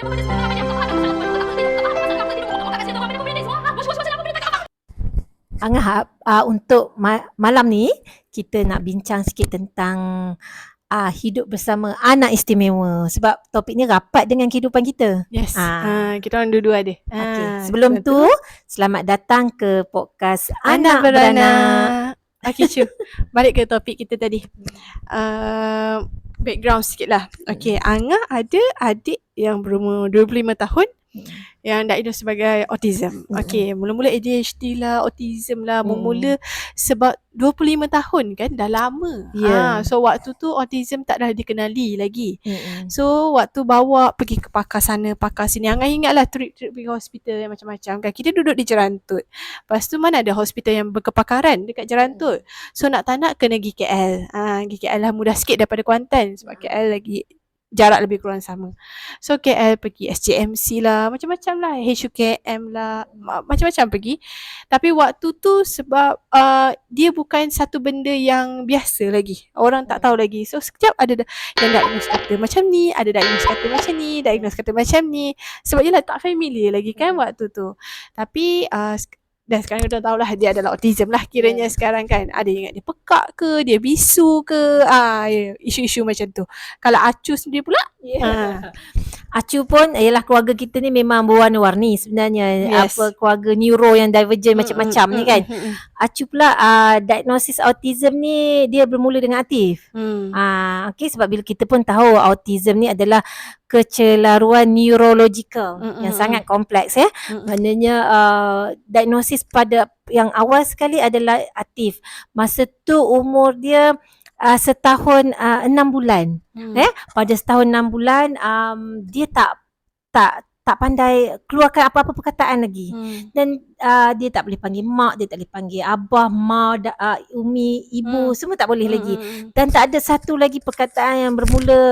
Angah, untuk malam ni kita nak bincang sikit tentang hidup bersama anak istimewa, sebab topik ni rapat dengan kehidupan kita. Yes. Kita orang dua-dua ada. Okay. Sebelum tu, selamat datang ke podcast Anak Beranak. Okay, Cu. Balik ke topik kita tadi. Background sikit lah. Okay, Angah ada adik yang berumur 25 tahun yang diagnosed sebagai autism. Okay, mula-mula ADHD lah, autism lah, bermula sebab 25 tahun kan, dah lama. So waktu tu autism tak dah dikenali lagi. So waktu bawa pergi ke pakar sana, pakar sini, Angah ingatlah trip-trip pergi hospital yang macam-macam kan. Kita duduk di Jerantut. Lepas tu mana ada hospital yang berkepakaran dekat Jerantut. So nak tak nak kena pergi KL. Pergi KL lah mudah sikit daripada Kuantan sebab KL lagi jarak lebih kurang sama. So KL pergi SJMC lah, macam-macam lah, HUKM lah, macam-macam pergi. Tapi waktu tu sebab dia bukan satu benda yang biasa lagi, orang tak tahu lagi. So sekejap ada yang diagnose kata macam ni, ada diagnose kata macam ni, diagnose kata macam ni. Sebab yelah tak familiar lagi kan waktu tu. Tapi dan sekarang kita tahulah dia adalah autism lah kiranya sekarang kan. Ada yang ingat dia pekak ke, dia bisu ke, isu-isu macam tu. Kalau Acu sendiri pula, Acu pun ialah keluarga kita ni memang berwarna-warni sebenarnya. Apa keluarga neuro yang divergent macam-macam ni kan. Acu pula diagnosis autism ni dia bermula dengan aktif. Okay, sebab bila kita pun tahu autism ni adalah kecelaruan neurological yang sangat kompleks ya. Maknanya diagnosis pada yang awal sekali adalah aktif. Masa tu umur dia setahun 6 bulan. Pada setahun 6 bulan dia tak pandai keluarkan apa-apa perkataan lagi. Dan dia tak boleh panggil mak, dia tak boleh panggil abah, mak, umi, ibu, semua tak boleh lagi. Dan tak ada satu lagi perkataan yang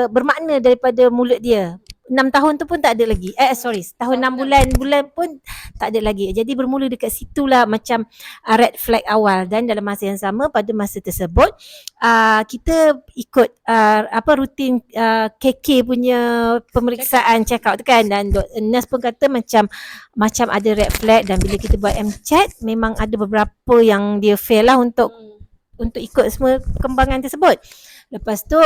bermakna daripada mulut dia. 6 tahun tu pun tak ada lagi. Setahun 6 bulan pun tak ada lagi. Jadi bermula dekat situlah macam red flag awal. Dan dalam masa yang sama, pada masa tersebut kita ikut rutin KK punya pemeriksaan check out tu kan. Dan nurse pun kata macam ada red flag. Dan bila kita buat MCAT, memang ada beberapa yang dia fail lah untuk ikut semua perkembangan tersebut. Lepas tu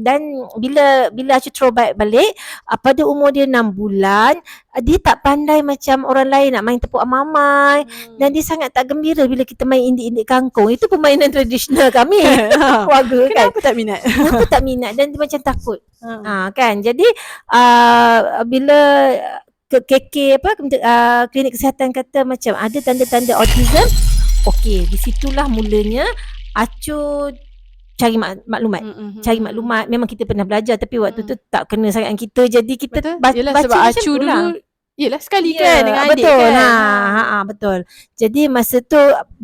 dan bila Acu throwback balik, pada umur dia 6 bulan, dia tak pandai macam orang lain nak main tepuk amamai. Dan dia sangat tak gembira bila kita main indik-indik kangkung. Itu permainan tradisional kami keluarga kan. Kenapa tak minat? Kenapa tak minat? Dan dia macam takut. Kan. Jadi bila ke KK klinik kesihatan kata macam ada tanda-tanda autism, okey, di situlah mulanya Acu cari maklumat. Cari maklumat. Memang kita pernah belajar tapi waktu tu tak kena sangat kita. Jadi kita baca sebab Acu dulu yelah sekali kan dengan adik betul, kan. Betul. Jadi masa tu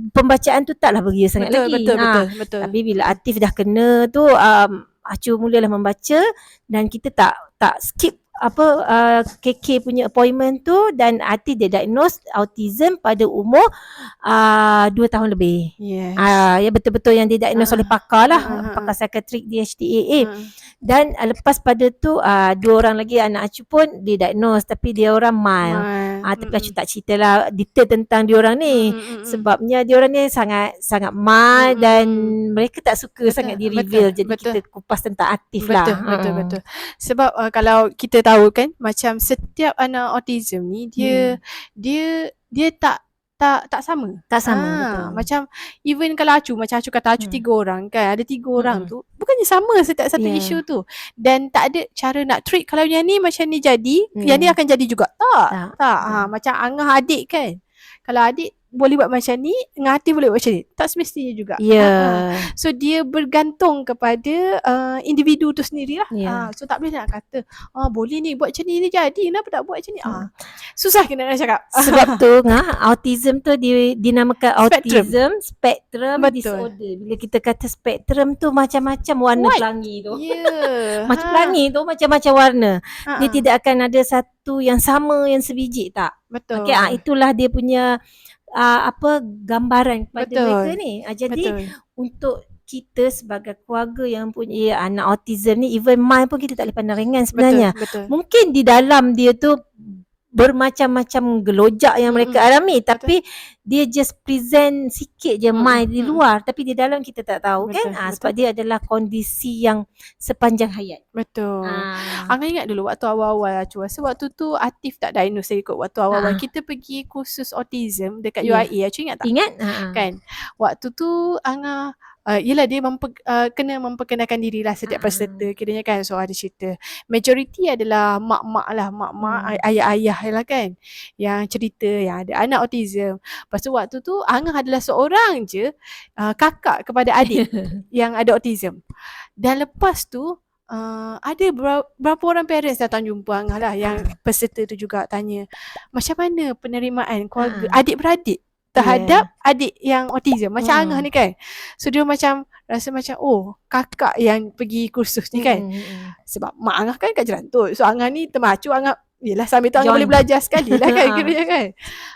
pembacaan tu taklah beria sangat lagi. Betul. Tapi bila Atif dah kena tu Acu mulalah membaca dan kita tak skip KK punya appointment tu. Dan Atif dia diagnose autism pada umur 2 tahun lebih. Ya betul-betul yang didiagnose oleh pakar lah, pakar psikiatrik di HTAA. Dan lepas pada tu 2 orang lagi anak Acu pun didiagnose tapi dia orang mild. Tapi Acu tak cerita lah detail tentang dia orang ni. Sebabnya dia orang ni sangat mild dan mereka tak suka sangat di reveal. Jadi kita kupas tentang Atif lah. Betul. Sebab kalau kita tahu kan, macam setiap anak autism ni dia tak sama. Tak sama. Macam even kalau Acu kata Acu 3 orang kan, ada 3 orang tu bukannya sama setiap satu isu tu. Dan tak ada cara nak treat. Kalau yang ni macam ni jadi, yang ni akan jadi juga. Tak. Macam Angah adik kan. Kalau adik boleh buat macam ni, dengan Atif boleh buat macam ni. Tak semestinya juga. So dia bergantung kepada individu tu sendirilah. So tak boleh nak kata boleh ni buat macam ni jadi, kenapa tak buat macam ni. Susah kena nak cakap. Sebab tu autism tu dinamakan autism spectrum disorder. Bila kita kata spectrum tu macam-macam warna pelangi tu. Macam pelangi tu macam-macam warna. Dia tidak akan ada satu yang sama, yang sebiji, tak. Betul. Okay, itulah dia punya gambaran kepada mereka ni. Jadi untuk kita sebagai keluarga yang punya anak autism ni, even mind pun kita tak boleh pandang ringan sebenarnya. Betul. Mungkin di dalam dia tu bermacam-macam gelojak yang mereka alami, tapi dia just present sikit je mind di luar, tapi di dalam kita tak tahu kan. Sebab dia adalah kondisi yang sepanjang hayat. Betul. Angah ingat dulu waktu awal-awal Acu rasa waktu tu Atif tak diagnose ikut waktu awal-awal kita pergi kursus autism dekat UIA. Acu ingat tak? Ingat? Kan? Waktu tu Angah yelah dia kena memperkenalkan diri lah setiap peserta kiranya kan. So ada cerita majoriti adalah mak-mak lah, mak-mak ayah-ayah lah kan yang cerita yang ada anak autism. Lepas tu waktu tu Angah adalah seorang je kakak kepada adik yang ada autism. Dan lepas tu ada berapa orang parents datang jumpa Angah lah, yang peserta tu juga tanya macam mana penerimaan keluarga adik-beradik terhadap adik yang autism macam Angah ni kan. So dia macam rasa macam kakak yang pergi kursus ni kan. Sebab mak Angah kan kat Jerantut. So Angah ni termacu, Angah yelah sambil tu Angah boleh belajar sekali lah kan kiranya kan.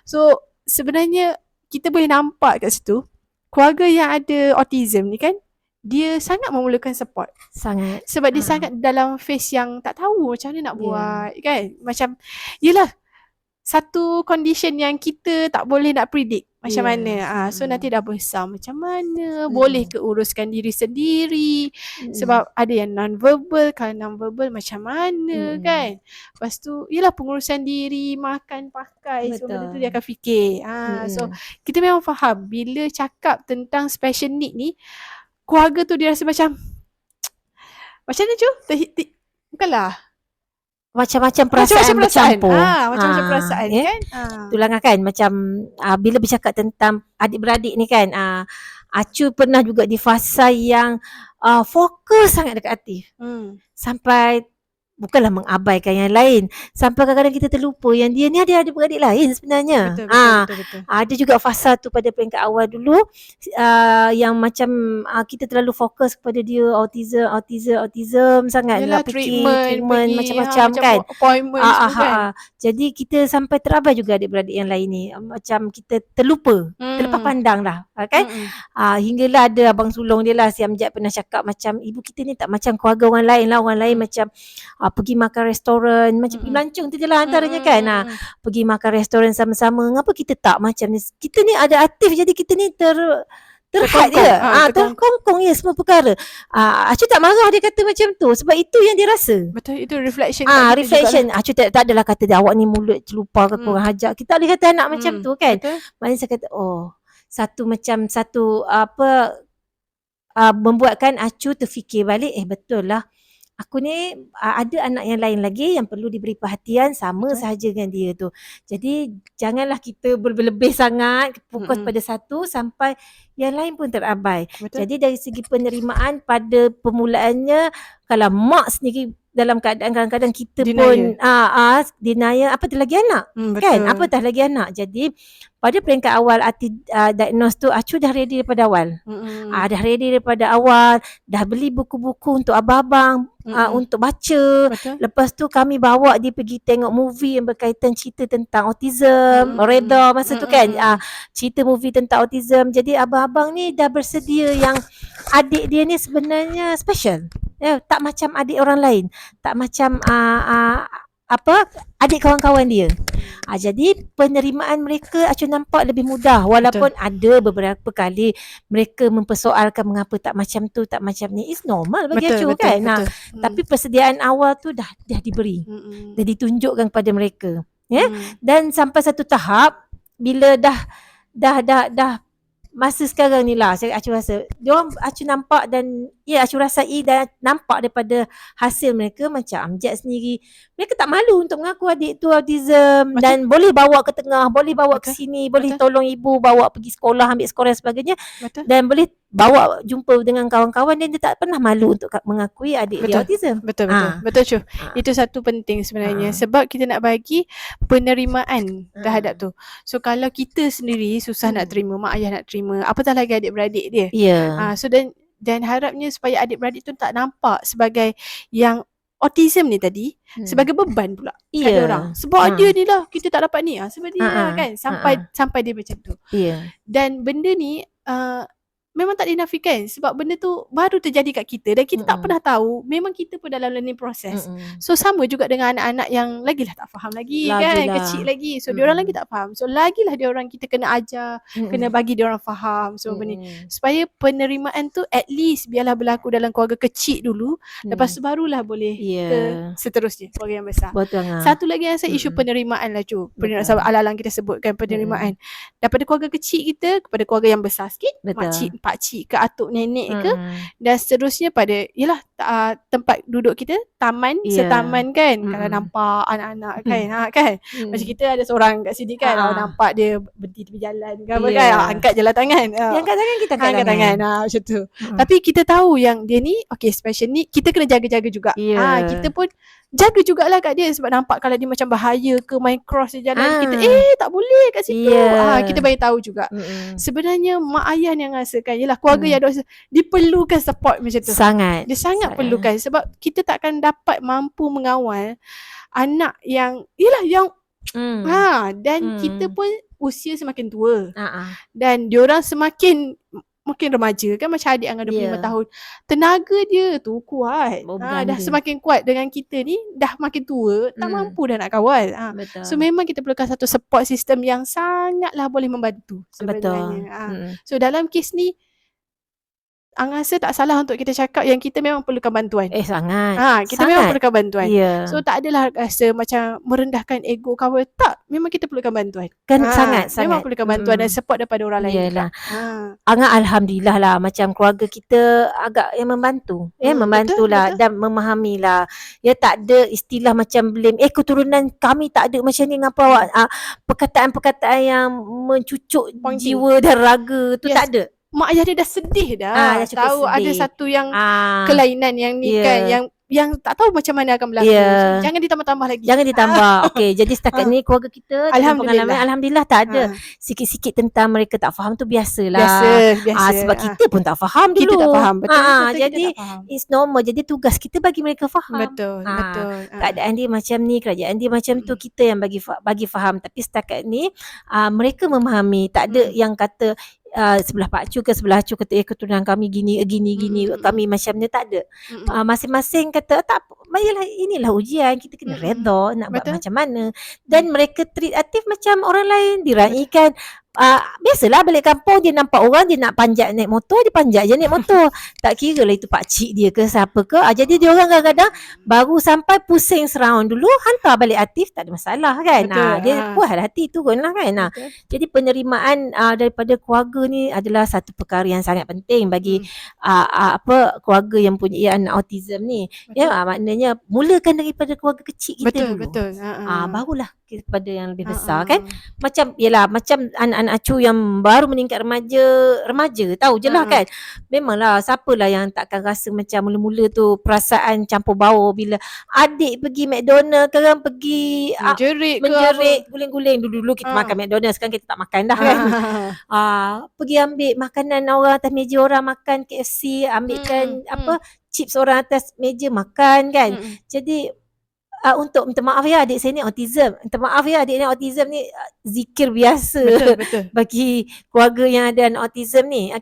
So sebenarnya kita boleh nampak kat situ keluarga yang ada autism ni kan, dia sangat memerlukan support. Sangat. Sebab dia sangat dalam phase yang tak tahu macam mana nak buat kan. Macam yelah satu condition yang kita tak boleh nak predict macam mana. So nanti dah besar macam mana, boleh ke uruskan diri sendiri. Sebab ada yang non-verbal, kalau non-verbal macam mana kan. Lepas tu yelah pengurusan diri, makan, pakai, semua benda tu dia akan fikir. So kita memang faham bila cakap tentang special need ni, keluarga tu dia rasa macam mana Cu? Bukanlah macam-macam perasaan bercampur. Macam-macam perasaan kan. Itulah kan macam bila bercakap tentang adik-beradik ni kan, Acu pernah juga di fasa yang fokus sangat dekat Atif. Sampai bukanlah mengabaikan yang lain, sampai kadang-kadang kita terlupa yang dia ni ada adik-beradik lain sebenarnya. Betul. Ada juga fasa tu pada peringkat awal dulu yang macam kita terlalu fokus kepada dia autism sangat. Yelah, nak treatment macam-macam kan. Appointment kan. Jadi kita sampai terabai juga adik-beradik yang lain ni. Macam kita terlepas pandang lah kan. Hinggalah ada abang sulung dia lah, si Amjad pernah cakap macam ibu kita ni tak macam keluarga orang lain lah. Orang lain macam pergi makan restoran macam pergi melancong tu je lah antaranya kan. Pergi makan restoran sama-sama. Ngapa kita tak macam ni? Kita ni ada Atif, jadi kita ni terhad dia. Terkongkong ya semua perkara. Acu tak marah dia kata macam tu sebab itu yang dia rasa. Betul, itu reflection. Reflection. Acu tak adalah kata dia awak ni mulut celupa ke kurang hajar. Kita boleh kata anak macam tu kan. Maknanya saya kata satu membuatkan Acu terfikir balik, betul lah. Aku ni ada anak yang lain lagi yang perlu diberi perhatian sama sahaja dengan dia tu. Jadi janganlah kita berlebih sangat fokus pada satu sampai yang lain pun terabai. Jadi dari segi penerimaan pada permulaannya, kalau mak sendiri dalam keadaan kadang-kadang kita pun denial, apatah lagi anak kan, apatah lagi anak. Jadi pada peringkat awal diagnose tu Acu dah ready daripada awal. Dah ready daripada awal, dah beli buku-buku untuk abang-abang untuk baca. Lepas tu kami bawa dia pergi tengok movie yang berkaitan cerita tentang autism, Reda masa tu kan, cerita movie tentang autism. Jadi abang-abang ni dah bersedia yang adik dia ni sebenarnya special. Tak macam adik orang lain, tak macam adik kawan-kawan dia. Jadi penerimaan mereka Acu nampak lebih mudah, walaupun ada beberapa kali mereka mempersoalkan mengapa tak macam tu, tak macam ni. It's normal bagi Acu kan. Tapi persediaan awal tu dah diberi, dah ditunjukkan kepada mereka. Dan sampai satu tahap bila dah masa sekarang ni lah Acu rasa diorang, Acu nampak dan Acu rasai dan nampak daripada hasil mereka. Macam Amjad sendiri, mereka tak malu untuk mengaku adik tu autism. Dan boleh bawa ke tengah, boleh bawa ke sini, boleh tolong ibu bawa pergi sekolah, ambil sekolah dan sebagainya. Dan boleh bawa jumpa dengan kawan-kawan dan dia tak pernah malu untuk mengakui adik dia autism. Betul Cu. Itu satu penting sebenarnya. Sebab kita nak bagi penerimaan terhadap tu. So kalau kita sendiri susah nak terima, mak ayah nak terima, apatah lagi adik-beradik dia. So dan harapnya supaya adik-beradik tu tak nampak sebagai yang autism ni tadi sebagai beban pula pada orang. Sebab dia ni lah kita tak dapat ni, sebab dia lah kan, sampai dia macam tu. Dan benda ni memang tak dinafikan sebab benda tu baru terjadi kat kita dan kita tak pernah tahu. Memang kita pun dalam learning process. So sama juga dengan anak-anak yang lagilah tak faham lagi kan, kecil lagi. So diorang lagi tak faham. So lagilah diorang kita kena ajar, kena bagi diorang faham semua benda ni. Supaya penerimaan tu at least biarlah berlaku dalam keluarga kecil dulu, lepas tu barulah boleh ke seterusnya keluarga yang besar. Betul. Satu lagi yang saya isu penerimaan lah Cu. Alang-alang kita sebutkan penerimaan. Daripada keluarga kecil kita kepada keluarga yang besar sikit, makcik, pakcik ke atuk nenek ke, dan seterusnya pada yalah tempat duduk kita, taman, setaman kan. Kalau nampak anak-anak kan, macam kita ada seorang kat sini kan, nampak dia berhenti tepi jalan ke apa kan, angkat je lah tangan. Yang angkat tangan kita angkat tangan. Macam tu. Tapi kita tahu yang dia ni special ni, kita kena jaga-jaga juga. Kita pun jaga jugalah kat dia sebab nampak kalau dia macam bahaya ke main cross di jalan, kita tak boleh kat situ. Kita bagi tahu juga. Sebenarnya mak ayah yang rasakan, yalah keluarga yang ada diperlukan support macam tu. Dia sangat perlukan sebab kita takkan dapat mampu mengawal anak yang yalah yang dan kita pun usia semakin tua. Dan diorang semakin makin remaja kan, macam adik Angah 25 tahun. Tenaga dia tu kuat. Dah semakin kuat dengan kita ni dah makin tua, tak mampu dah nak kawal. So memang kita perlukan satu support system yang sangatlah boleh membantu sebenarnya. So dalam kes ni Angah rasa tak salah untuk kita cakap yang kita memang perlukan bantuan. Sangat. Kita memang perlukan bantuan. So tak adalah rasa macam merendahkan ego kawan. Tak, memang kita perlukan bantuan. Sangat. Memang perlukan bantuan dan support daripada orang lain. Angah alhamdulillah lah, macam keluarga kita agak yang membantu. Membantulah dan memahamilah. Ya tak ada istilah macam blame. Keturunan kami tak ada macam ni, ngapa awak perkataan-perkataan yang mencucuk jiwa dan raga tu tak ada. Mak ayah dia dah sedih dah. Tahu sedih. Ada satu yang kelainan yang ni kan, yang tak tahu macam mana akan berlaku. So, jangan ditambah-tambah lagi. Jangan ditambah. Okey, jadi setakat ni keluarga kita alhamdulillah tak ada. Sikit-sikit tentang mereka tak faham tu biasalah. Biasa. Sebab kita pun tak faham dulu. Kita tak faham. Betul. Jadi it's normal. Jadi tugas kita bagi mereka faham. Betul. Keadaan dia macam ni, kerajaan dia macam tu, kita yang bagi faham. Tapi setakat ni mereka memahami. Tak ada yang kata sebelah Pak Cu ke sebelah Cu kata keturunan kami gini, kami macam ni, tak ada. Masing-masing kata tak, baiklah inilah ujian, kita kena redha nak buat macam mana. Dan mereka treat Atif macam orang lain, diraikan. Biasalah balik kampung dia nampak orang dia nak panjat naik motor, dia panjat je naik motor. Tak kira lah itu pakcik dia ke siapa ke. Jadi dia orang kadang-kadang baru sampai pusing seround dulu, hantar balik Atif, tak ada masalah kan. Dia puas hati turun lah kan. Jadi penerimaan daripada keluarga ni adalah satu perkara yang sangat penting bagi keluarga yang punya anak autism ni. Maknanya mulakan daripada keluarga kecil kita dulu. Barulah kepada yang lebih besar kan. Macam anak-anak acu yang baru meningkat remaja tahu je lah kan. Memanglah siapalah yang takkan rasa macam mula-mula tu perasaan campur baur bila adik pergi McDonald, sekarang pergi menjerit guling-guling. Dulu kita makan McDonald, sekarang kita tak makan dah kan. Pergi ambil makanan orang atas meja, orang makan KFC, ambilkan chips orang atas meja makan kan. Jadi untuk minta maaf ya adik saya ni autism, minta maaf ya adik ni autism ni zikir biasa. Betul. Bagi keluarga yang ada anak autism ni.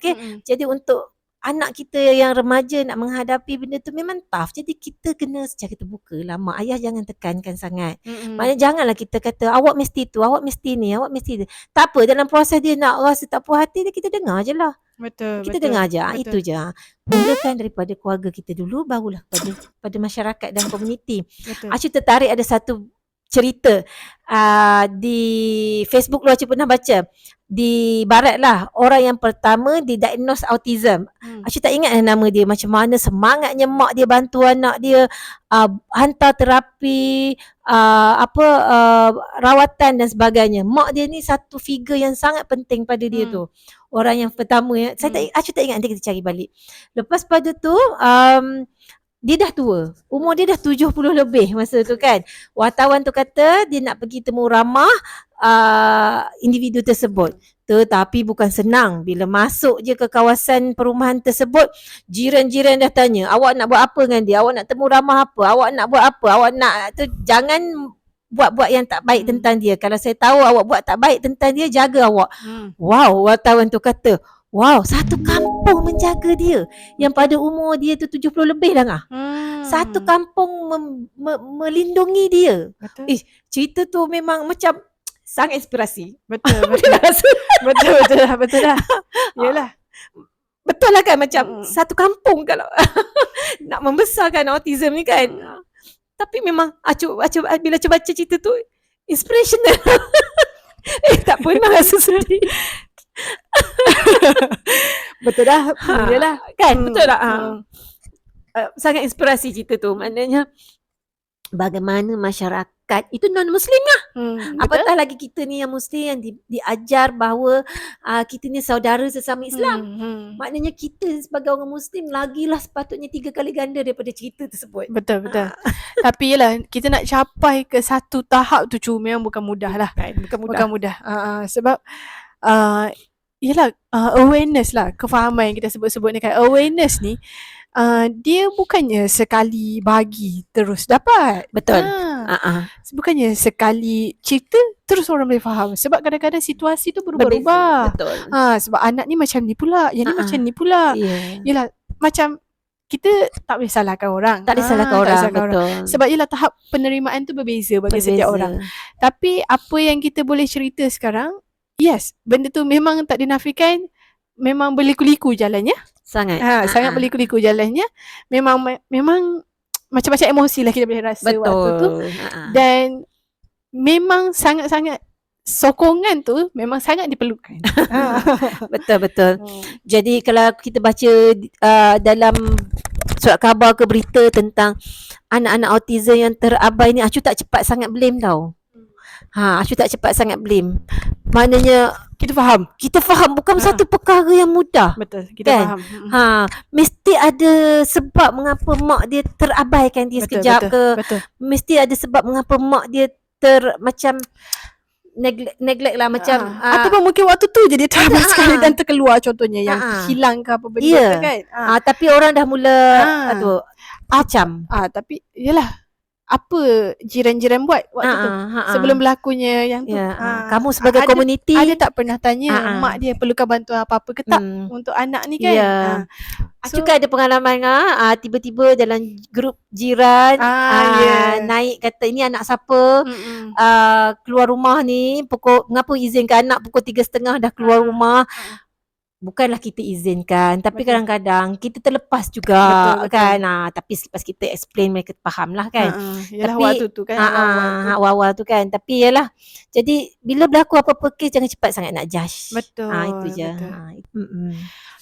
Jadi untuk anak kita yang remaja nak menghadapi benda tu memang tough. Jadi kita kena secara terbuka lah. Mak ayah jangan tekankan sangat. Maknanya janganlah kita kata awak mesti tu, awak mesti ni, awak mesti tu. Tak apa, dalam proses dia nak rasa tak puas hati, kita dengar je lah. Kita dengar je. Itu je. Mulakan daripada keluarga kita dulu, barulah pada masyarakat dan komuniti. Acu tertarik ada satu cerita di Facebook lu Acu pernah baca. Di barat lah, orang yang pertama didiagnose autism. Acu tak ingat nama dia, macam mana semangatnya mak dia bantu anak dia, hantar terapi, rawatan dan sebagainya. Mak dia ni satu figure yang sangat penting pada dia tu. Orang yang pertama Acu tak ingat, nanti kita cari balik. Lepas pada tu dia dah tua, umur dia dah 70 lebih masa tu kan. Wartawan tu kata dia nak pergi temu ramah individu tersebut. Tetapi bukan senang. Bila masuk je ke kawasan perumahan tersebut, jiran-jiran dah tanya, awak nak buat apa dengan dia? Awak nak temu ramah apa? Awak nak buat apa? Awak nak tu, jangan buat-buat yang tak baik tentang dia. Kalau saya tahu awak buat tak baik tentang dia, jaga awak. Wow, wartawan tu kata, Wow, satu kampung menjaga dia. Yang pada umur dia tu 70 lebih dah ngah. Satu kampung melindungi dia. Betul. Cerita tu memang macam sangat inspirasi. Betul. Betul dah. Yalah. Betul lah kan, macam satu kampung kalau nak membesarkan autism ni kan. Tapi memang bila baca cerita tu inspirational. Tak pun memang rasa sedih. Betul dah. Yalah. Kan, betul tak? Sangat inspirasi cerita tu. Maknanya bagaimana masyarakat itu non-Muslim lah. Apatah lagi kita ni yang Muslim yang diajar bahawa kita ni saudara sesama Islam. Maknanya kita sebagai orang Muslim lagilah sepatutnya 3 kali ganda daripada cerita tersebut. Betul. Tapi yelah, kita nak capai ke satu tahap tu memang bukan mudah lah. Bukan mudah. Sebab yelah, awareness lah, kefahaman yang kita sebut-sebut ni kan. Awareness ni dia bukannya sekali bagi terus dapat. Betul. Bukannya sekali cerita terus orang boleh faham. Sebab kadang-kadang situasi tu berubah-ubah. Betul. Sebab anak ni macam ni pula, yang ni macam ni pula. Yelah, macam kita tak boleh salahkan orang. Tak boleh salahkan orang, betul. Sebab yelah, tahap penerimaan tu berbeza bagi setiap orang. Tapi apa yang kita boleh cerita sekarang, yes, benda tu memang tak dinafikan, memang berliku-liku jalannya. Sangat berliku-liku jalannya. Memang macam-macam emosi lah kita boleh rasa waktu tu. Dan memang sangat-sangat sokongan tu memang sangat diperlukan. Betul. Jadi kalau kita baca dalam surat khabar ke berita tentang anak-anak autism yang terabai ni, Acu tak cepat sangat blame tau. Acu tak cepat sangat blame. Maknanya kita faham bukan satu perkara yang mudah. Betul, kita faham. Mesti ada sebab mengapa mak dia terabaikan dia sekejap ke. Betul. Mesti ada sebab mengapa mak dia macam neglect lah macam ataupun mungkin waktu tu je dia terabai sekali dan terkeluar contohnya yang hilang ke apa benda tu kan. Tapi orang dah mula macam tapi yelah, apa jiran-jiran buat waktu tu sebelum berlakunya yang tu. Kamu sebagai komuniti ada tak pernah tanya mak dia perlukan bantuan apa-apa ke tak untuk anak ni kan. Acu kan ada pengalaman tiba-tiba dalam grup jiran naik kata ini anak siapa, keluar rumah ni pukul, mengapa izinkan anak pukul 3.30 dah keluar rumah. Bukanlah kita izinkan, tapi kadang-kadang kita terlepas juga. Betul. Kan. Tapi selepas kita explain mereka faham lah kan. Yalah, tapi waktu tu kan awal-awal tu kan. Tapi yalah, jadi bila berlaku apa-apa kes jangan cepat sangat nak judge. Betul. Itu je.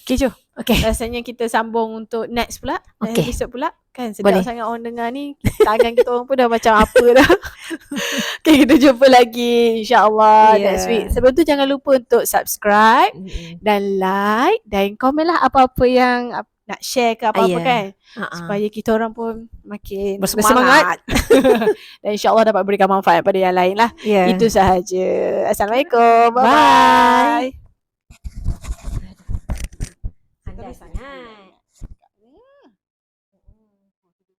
Okay, Jo. Rasanya kita sambung untuk next pula. Episode pula. Kan sedap sangat orang dengar ni. Tangan kita orang pun dah macam apa dah. Okay, kita jumpa lagi InsyaAllah next week. Sebelum tu jangan lupa untuk subscribe dan like dan komen lah apa-apa yang nak share ke apa-apa kan. Supaya kita orang pun makin bersemangat. Dan insyaAllah dapat berikan manfaat pada yang lain lah. Itu sahaja. Assalamualaikum. Bye.